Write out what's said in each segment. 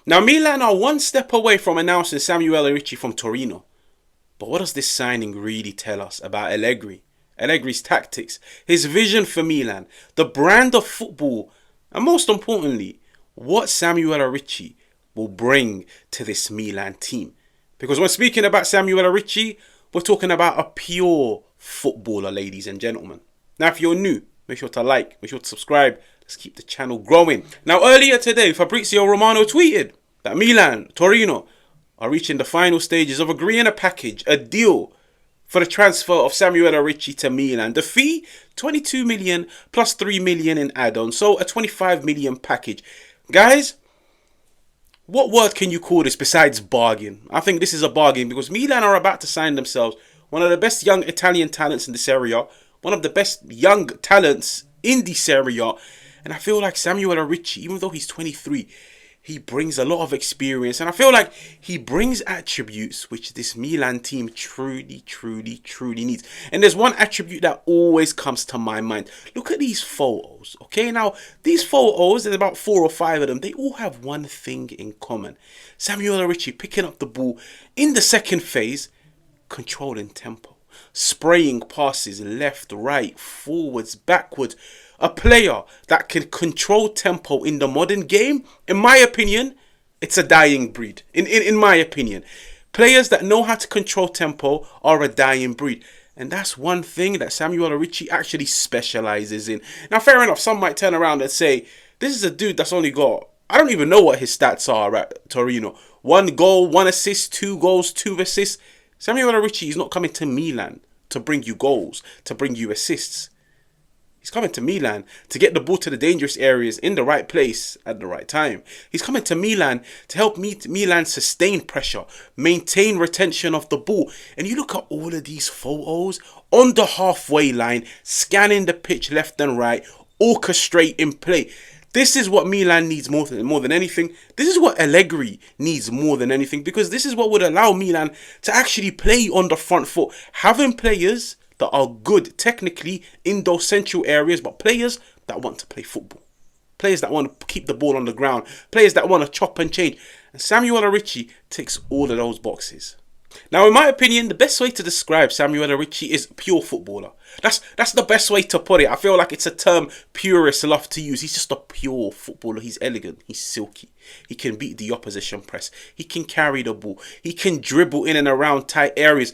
Now, Milan are one step away from announcing Samuele Ricci from Torino. But what does this signing really tell us about Allegri? Allegri's tactics, his vision for Milan, the brand of football, and most importantly, what Samuele Ricci will bring to this Milan team. Because when speaking about Samuele Ricci, we're talking about a pure footballer, ladies and gentlemen. Now, if you're new, make sure to like, make sure to subscribe. Let's keep the channel growing. Now, earlier today, Fabrizio Romano tweeted that Milan, Torino, are reaching the final stages of agreeing a package, a deal for the transfer of Samuele Ricci to Milan. The fee, 22 million plus 3 million in add-ons, so a 25 million package. Guys, what word can you call this besides bargain? I think this is a bargain because Milan are about to sign themselves one of the best young Italian talents in this area, one of the best young talents in this area, and I feel like Samuele Ricci, even though he's 23, he brings a lot of experience, and I feel like he brings attributes which this Milan team truly needs. And there's one attribute that always comes to my mind. Look at these photos, okay? Now, these photos, there's about 4 or 5 of them. They all have one thing in common. Samuele Ricci picking up the ball in the second phase, controlling tempo, spraying passes left, right, forwards, backwards. A player that can control tempo in the modern game, in my opinion, it's a dying breed. In my opinion, players that know how to control tempo are a dying breed. And that's one thing that Samuele Ricci actually specializes in. Now, fair enough, some might turn around and say, this is a dude that's only got, I don't even know what his stats are at Torino. 1 goal, 1 assist, 2 goals, 2 assists. Samuele Ricci is not coming to Milan to bring you goals, to bring you assists. He's coming to Milan to get the ball to the dangerous areas in the right place at the right time. He's coming to Milan to help Milan sustain pressure, maintain retention of the ball. And you look at all of these photos on the halfway line, scanning the pitch left and right, orchestrate in play. This is what Milan needs more than anything. This is what Allegri needs more than anything, because this is what would allow Milan to actually play on the front foot. Having players that are good technically in those central areas, but players that want to play football. Players that want to keep the ball on the ground. Players that want to chop and change. And Samuele Ricci ticks all of those boxes. Now, in my opinion, the best way to describe Samuele Ricci is pure footballer. That's the best way to put it. I feel like it's a term purists love to use. He's just a pure footballer. He's elegant. He's silky. He can beat the opposition press. He can carry the ball. He can dribble in and around tight areas.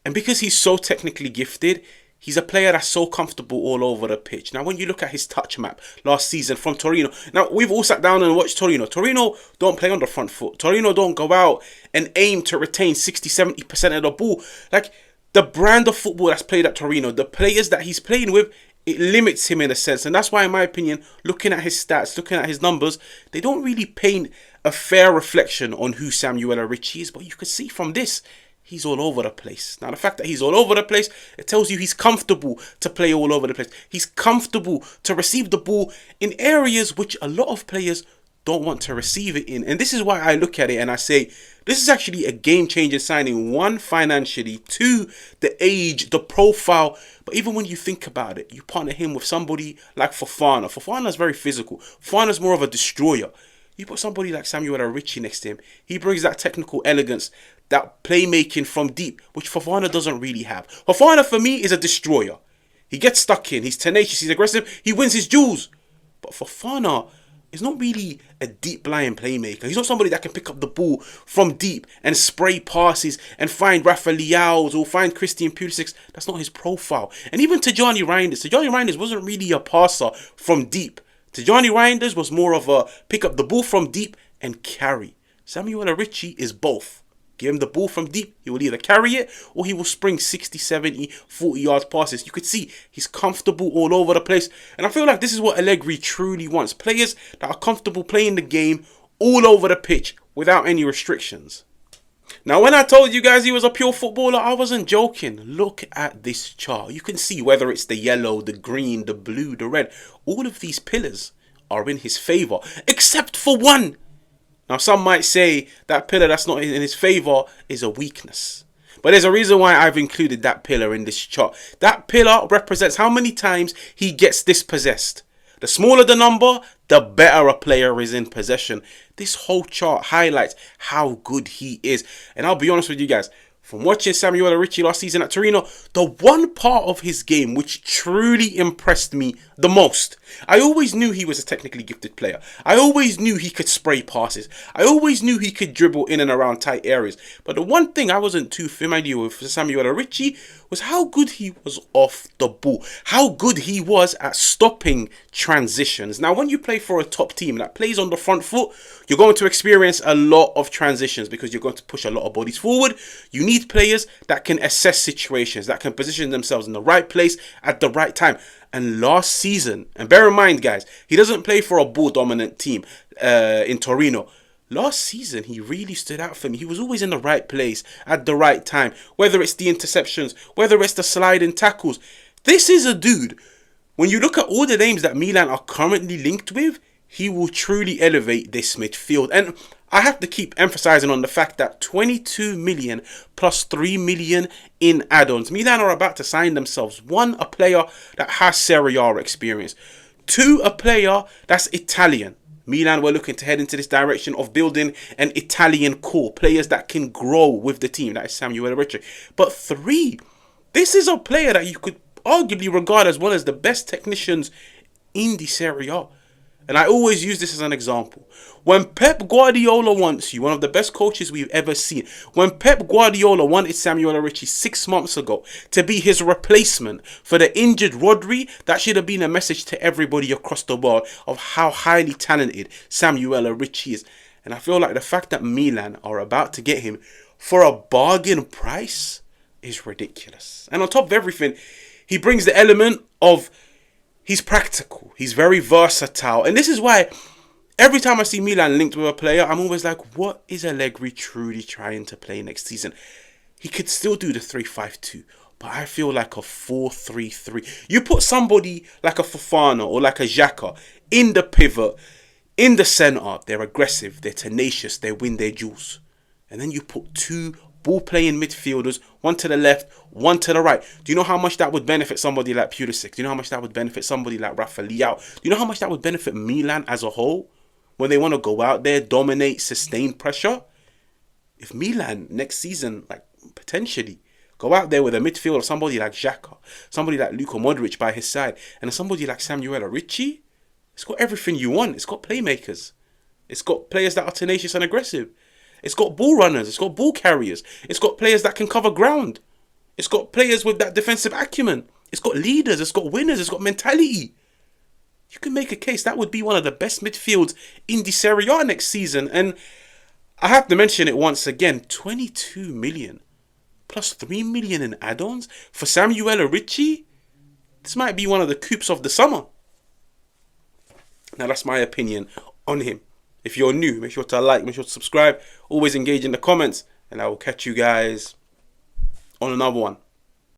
And because he's so technically gifted, he's a player that's so comfortable all over the pitch. Now, when you look at his touch map last season from Torino, now we've all sat down and watched Torino. Torino don't play on the front foot. Torino don't go out and aim to retain 60-70% of the ball. Like, the brand of football that's played at Torino, the players that he's playing with, it limits him in a sense. And that's why, in my opinion, looking at his stats, looking at his numbers, they don't really paint a fair reflection on who Samuele Ricci is. But you can see from this, he's all over the place. Now, the fact that he's all over the place, it tells you he's comfortable to play all over the place. He's comfortable to receive the ball in areas which a lot of players don't want to receive it in. And this is why I look at it and I say, this is actually a game-changing signing. 1, financially. 2, the age, the profile. But even when you think about it, you partner him with somebody like Fofana. Fofana's very physical. Fofana's more of a destroyer. You put somebody like Samuele Ricci next to him, he brings that technical elegance, that playmaking from deep, which Fofana doesn't really have. Fofana, for me, is a destroyer. He gets stuck in, he's tenacious, he's aggressive, he wins his duels. But Fofana is not really a deep-lying playmaker. He's not somebody that can pick up the ball from deep and spray passes and find Rafa Leao's or find Christian Pulisic's. That's not his profile. And even Tijani Reinders wasn't really a passer from deep. Tijani Reinders was more of a pick up the ball from deep and carry. Samuele Ricci is both. Give him the ball from deep, he will either carry it or he will spring 60, 70, 40 yards passes. You could see he's comfortable all over the place. And I feel like this is what Allegri truly wants. Players that are comfortable playing the game all over the pitch without any restrictions. Now, when I told you guys he was a pure footballer, I wasn't joking. Look at this chart. You can see whether it's the yellow, the green, the blue, the red. All of these pillars are in his favour, except for one. Now, some might say that pillar that's not in his favour is a weakness. But there's a reason why I've included that pillar in this chart. That pillar represents how many times he gets dispossessed. The smaller the number, the better a player is in possession. This whole chart highlights how good he is. And I'll be honest with you guys, from watching Samuele Ricci last season at Torino, the one part of his game which truly impressed me the most, I always knew he was a technically gifted player. I always knew he could spray passes. I always knew he could dribble in and around tight areas. But the one thing I wasn't too familiar with Samuele Ricci was how good he was off the ball. How good he was at stopping transitions. Now, when you play for a top team that plays on the front foot, you're going to experience a lot of transitions because you're going to push a lot of bodies forward. You need players that can assess situations, that can position themselves in the right place at the right time. And last season, and bear in mind, guys, he doesn't play for a ball-dominant team in Torino. Last season, he really stood out for me. He was always in the right place at the right time. Whether it's the interceptions, whether it's the sliding tackles. This is a dude, when you look at all the names that Milan are currently linked with, he will truly elevate this midfield. And I have to keep emphasizing on the fact that 22 million plus 3 million in add-ons. Milan are about to sign themselves, one, a player that has Serie A experience. Two, a player that's Italian. Milan were looking to head into this direction of building an Italian core. Players that can grow with the team. That is Samuele Ricci. But three, this is a player that you could arguably regard as one of the best technicians in the Serie A. And I always use this as an example. When Pep Guardiola wants you, one of the best coaches we've ever seen, when Pep Guardiola wanted Samuele Ricci 6 months ago to be his replacement for the injured Rodri, that should have been a message to everybody across the world of how highly talented Samuele Ricci is. And I feel like the fact that Milan are about to get him for a bargain price is ridiculous. And on top of everything, he brings the element of he's practical. He's very versatile. And this is why every time I see Milan linked with a player, I'm always like, what is Allegri truly trying to play next season? He could still do the 3-5-2, but I feel like a 4-3-3. You put somebody like a Fofana or like a Xhaka in the pivot, in the centre, they're aggressive, they're tenacious, they win their duels. And then you put two ball-playing midfielders, one to the left, one to the right. Do you know how much that would benefit somebody like Pulisic? Do you know how much that would benefit somebody like Rafa Leao? Do you know how much that would benefit Milan as a whole? When they want to go out there, dominate, sustain pressure? If Milan next season, like potentially, go out there with a midfield of somebody like Xhaka, somebody like Luka Modric by his side, and somebody like Samuele Ricci, it's got everything you want. It's got playmakers. It's got players that are tenacious and aggressive. It's got ball runners. It's got ball carriers. It's got players that can cover ground. It's got players with that defensive acumen. It's got leaders. It's got winners. It's got mentality. You can make a case that would be one of the best midfields in the Serie A next season. And I have to mention it once again. 22 million plus 3 million in add-ons for Samuele Ricci. This might be one of the coups of the summer. Now that's my opinion on him. If you're new, make sure to like, make sure to subscribe. Always engage in the comments. And I will catch you guys on another one.